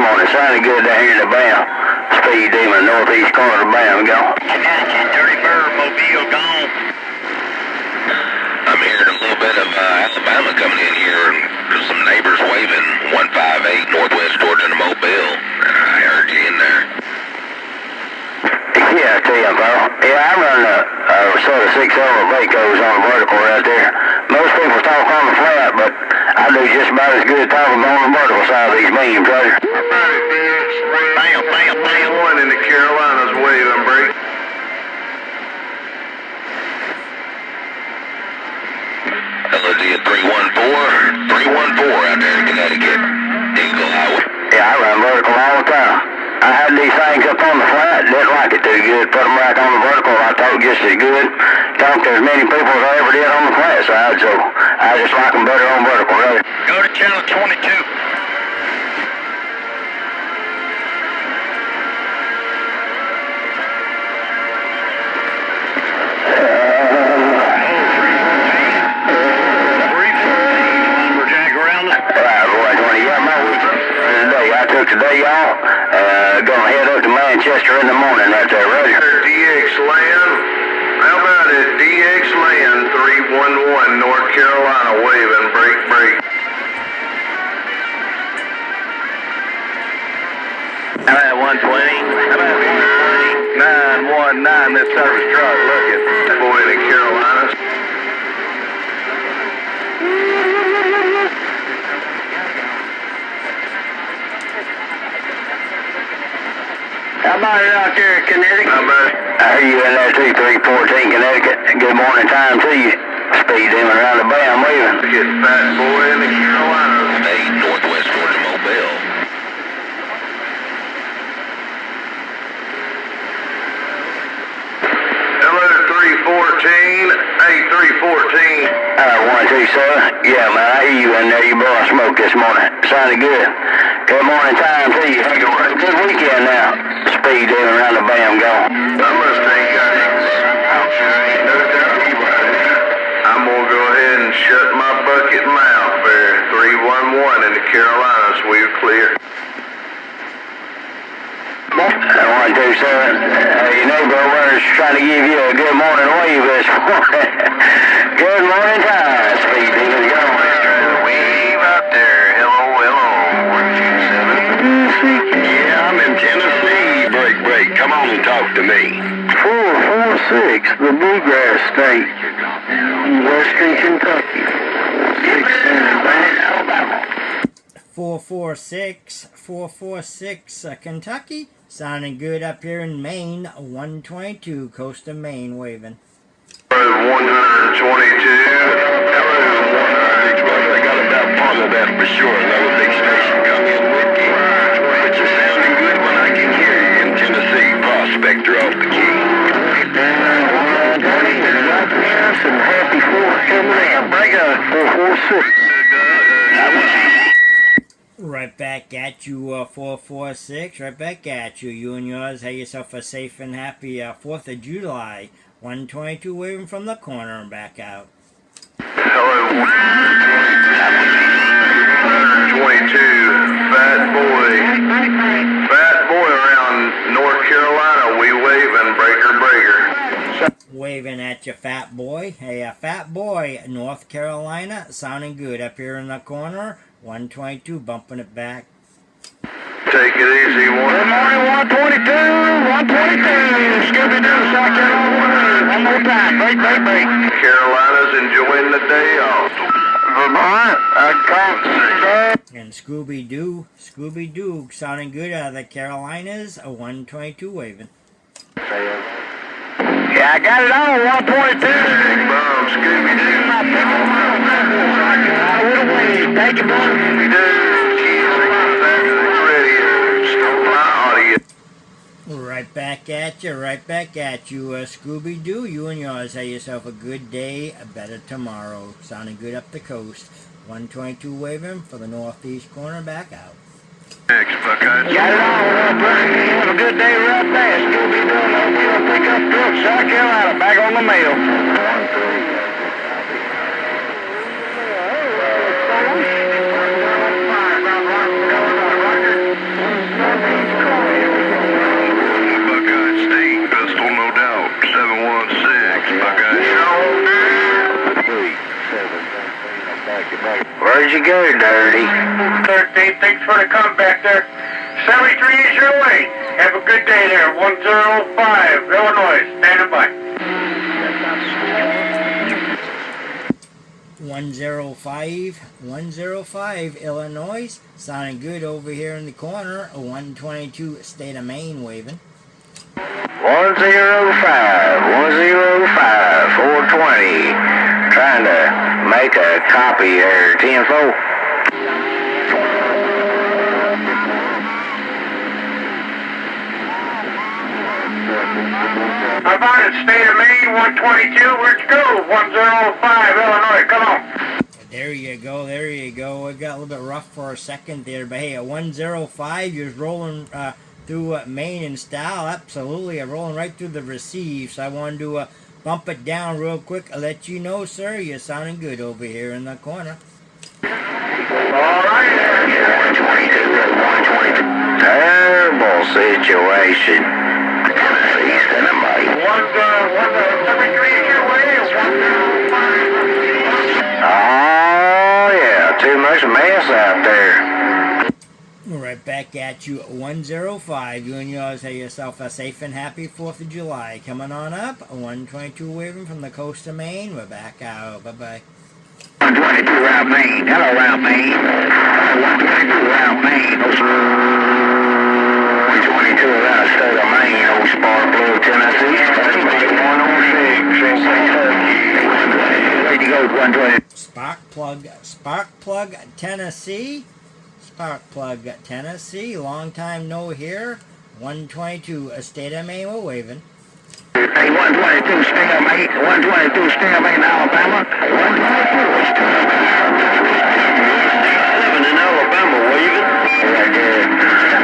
morning. Sounded good down here in the Bam. Speed Demon, northeast corner of the Bam. Go. Connecticut, Dirty Bird, Mobile, gone. I'm hearing a little bit of Alabama coming in here, and there's some neighbors waving. 158 Northwest Georgia to Mobile. I heard you in there. Yeah, I tell you, pal. Yeah, I run a sort of 6 over Vacos on the vertical right there. Most people talk on the flat, but I do just about as good talking on the vertical side of these beams, brother. Bam, bam, bam. One in the Carolinas waving break. Hello to you, 314 out there in Connecticut. Eagle Highway. Yeah, I run vertical all the time. I had these things up on the flat, didn't like it too good. Put them back on the vertical, I talk just as good. Talked to as many people as I ever did on the flat side, so I just like them better on vertical, brother. Go to channel 22. Today, y'all, gonna head up to Manchester in the morning right there, Roger. DX Land. How about it? DX Land 311 North Carolina waving break. How about 120? How about 120? 919, this service truck, look at Boy in the Carolinas. How about it out there in Connecticut? How about it? I hear you in there too, 314 Connecticut. Good morning time to you. Speed Demon around the Bam waving. Get Fatboy in the Carolinas. 8 Northwest Georgia Mobile. Hello to 314. Hey, 314. 127. Yeah, man, I hear you in there. You blowing smoke this morning. Sounded good. Good morning time to you. Good weekend now. Speed Demon around the Bam going. I must ain't got it. No doubt about it. I'm gonna go ahead and shut my bucket mouth there. 311 in the Carolinas. We're clear. 127. Your neighbor over there is trying to give you a good morning wave this morning. Good morning time. Speed Demon going. Wave out there. Hello. 127. Yeah, I'm in Tennessee. Break. Come on and talk to me. 446, the Bluegrass State, Western Kentucky. 446, Kentucky. Sounding good up here in Maine. 122, coast of Maine waving. 122. I got about part of that for sure. Another big station come in with you. But you're sounding good when I can hear you in Tennessee. Prospector off the key. Some happy 446. Right back at you, 446. Right back at you. You and yours, have yourself a safe and happy 4th of July. 122 waving from the corner and back out. Hello. 122. Fat boy around North Carolina. We waving breaker. Waving at you, Fat Boy. Hey, Fat Boy, North Carolina. Sounding good up here in the corner. 122, bumping it back. Take it easy. Good morning, 122. Scooby Doo, South Carolina. One more time. Break. Carolina's enjoying the day off. Vermont, And Scooby Doo, sounding good out of the Carolinas. A 122 waving. Yeah, I got it on 122. Big bomb, Scooby Doo. Thank you, brother. Scooby Doo. Ready. Stole my audio. Right back at you, Scooby Doo. You and yours, have yourself a good day, a better tomorrow. Sounding good up the coast. 122 waving for the northeast corner, back out. Next, Buckeye. Got it on, have a good day right there. Scooby Doo, we'll pick up truck, South Carolina, back on the mail. Where'd you go, Dirty? 13, thanks for the comeback there. 73 is your way. Have a good day there. 105, Illinois, standing by. 105 Illinois, sounding good over here in the corner. 122 State of Maine waving. 105, 420. Trying to make a copy there, 10-4. How about it, State of Maine, 122, where'd you go? 105, Illinois, come on. There you go, there you go. It got a little bit rough for a second there, but hey, at 105, you're rolling through Maine in style. Absolutely, rolling right through the receive. So I wanted to bump it down real quick. I'll let you know, sir, you're sounding good over here in the corner. All right. 122. Terrible situation. East and the mighty. 173 is your way. 105. Oh, yeah, too much mess out there. Right back at you, 105. You and yours have yourself a safe and happy 4th of July. Coming on up, 122 waving from the coast of Maine. We're back out. Bye-bye. 122 around Maine. Hello, around Maine. 122 around Maine. 122 around the state of Maine. Old Sparkplug, Tennessee. 106 in Kentucky. There you go, 120. Sparkplug, Tennessee. Sparkplug, Tennessee. Long time no here. 122, a state of Maine. We're waving. Hey, 122 State of Maine. 122 State of Maine, Alabama. 122 State of Maine. 7 in Alabama, waving. Right there.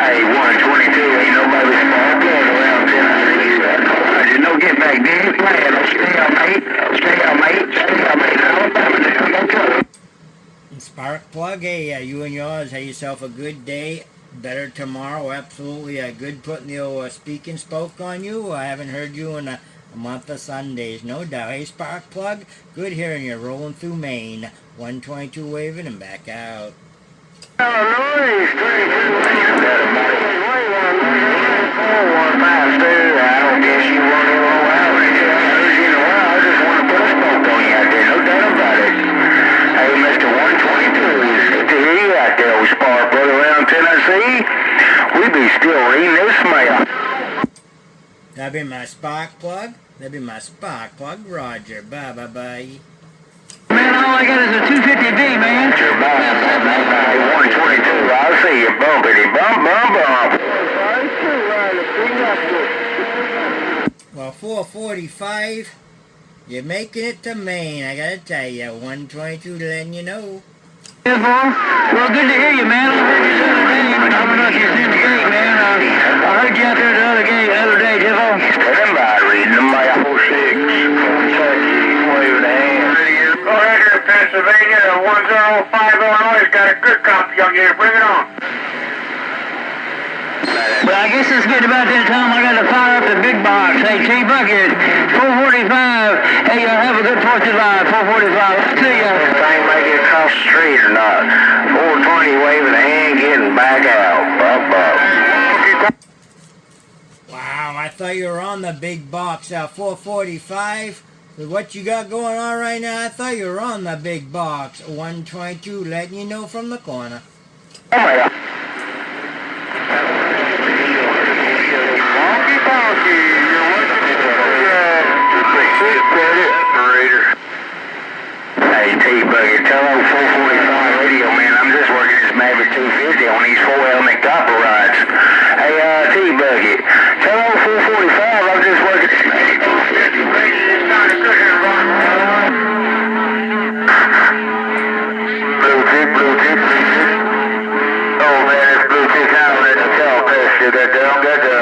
Hey, 122, ain't nobody Sparkplug around Tennessee. There's no get back there. Playing on State of Maine. State of Maine. State of Maine, Alabama. Now, Sparkplug, hey, you and yours have yourself a good day. Better tomorrow, absolutely. Good putting the old speak and spoke on you. I haven't heard you in a month of Sundays, no doubt. Hey, Sparkplug, good hearing you rolling through Maine. 122 waving and back out. Illinois, 415, I don't guess you want to roll out. I just want to put a smoke on you out there, no doubt about it. Hey, Mr. 122, good to hear you out there, old Sparkplug around Tennessee. We be still reading this mail. That'd be my Sparkplug. That'd be my Sparkplug, Roger. Bye-bye-bye. Man, all I got is a 250B, man. You're bye. 122, I see you bumpity bump. Well, 445, you're making it to Maine, I gotta tell you. 122 letting you know. Well, good to hear you, man. I heard you the other day. I don't know if you're in the gate, man. I heard you out there the other day, Tiffo. Stand by, reading the mail. 06, Kentucky, waving a hand. Go ahead here, Pennsylvania. 105 Illinois got a good copy on you. Bring it on. Well, I guess it's getting about that time I got to fire up the big box. Hey, T-Bucket, 445. Hey, have a good 4th of July, 445. See ya. Thing make it across the street or not. 420 waving a hand, getting back out. Wow, I thought you were on the big box. 445. With what you got going on right now, I thought you were on the big box. 122 letting you know from the corner. Oh, my God. Hey, T-Bucket, tell old 445 radio, man, I'm just working this Maverick 250 on these 4 element copper rods. Hey, T-Bucket, tell old 445 I'm just working this Maverick 250. It's not a good here, Ron. Bluetooth. Oh, man, it's Bluetooth. I don't let the tell this shit. That don't get the